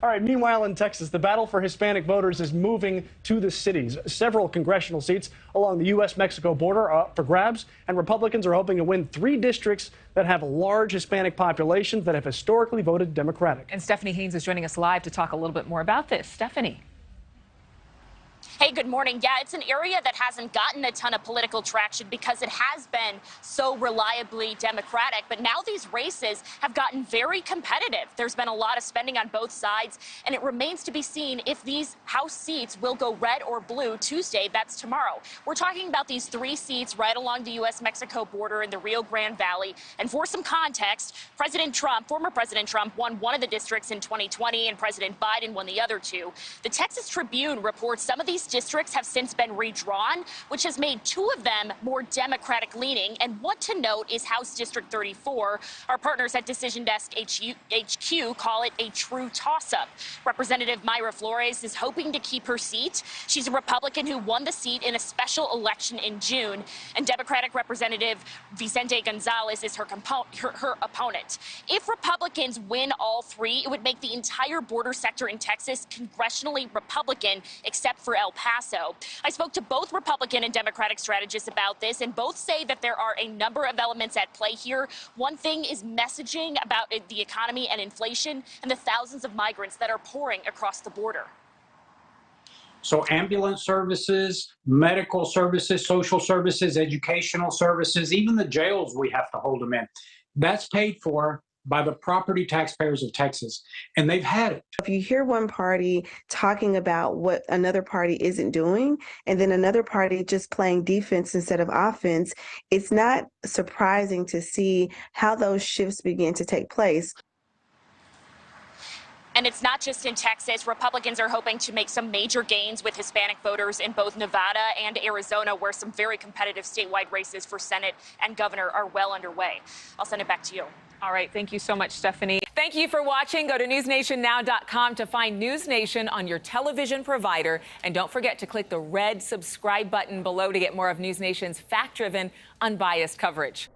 All right, meanwhile in Texas, the battle for Hispanic voters is moving to the cities. Several congressional seats along the U.S. Mexico border are up for grabs, and Republicans are hoping to win 3 districts that have large Hispanic populations that have historically voted Democratic. And Stephanie Haynes is joining us live to talk a little bit more about this. Stephanie. Hey, good morning. Yeah, it's an area that hasn't gotten a ton of political traction because it has been so reliably Democratic. But now these races have gotten very competitive. There's been a lot of spending on both sides, and it remains to be seen if these House seats will go red or blue Tuesday. That's tomorrow. We're talking about these 3 seats right along the U.S. Mexico border in the Rio Grande Valley. And for some context, former President Trump won one of the districts in 2020, and President Biden won the other 2. The Texas Tribune reports some of these districts have since been redrawn, which has made 2 of them more Democratic leaning. And what to note is House District 34. Our partners at Decision Desk HQ call it a true toss-up. Representative Mayra Flores is hoping to keep her seat. She's a Republican who won the seat in a special election in June, and Democratic Representative Vicente Gonzalez is her opponent. If Republicans win all 3, it would make the entire border sector in Texas congressionally Republican, except for El Paso. I spoke to both Republican and Democratic strategists about this, and both say that there are a number of elements at play here. One thing is messaging about the economy and inflation and the thousands of migrants that are pouring across the border. So ambulance services, medical services, social services, educational services, even the jails we have to hold them in. That's paid for by the property taxpayers of Texas, and they've had it. If you hear one party talking about what another party isn't doing, and then another party just playing defense instead of offense, it's not surprising to see how those shifts begin to take place. And it's not just in Texas. Republicans are hoping to make some major gains with Hispanic voters in both Nevada and Arizona, where some very competitive statewide races for Senate and governor are well underway. I'll send it back to you. All right. Thank you so much, Stephanie. Thank you for watching. Go to newsnationnow.com to find News Nation on your television provider. And don't forget to click the red subscribe button below to get more of News Nation's fact-driven, unbiased coverage.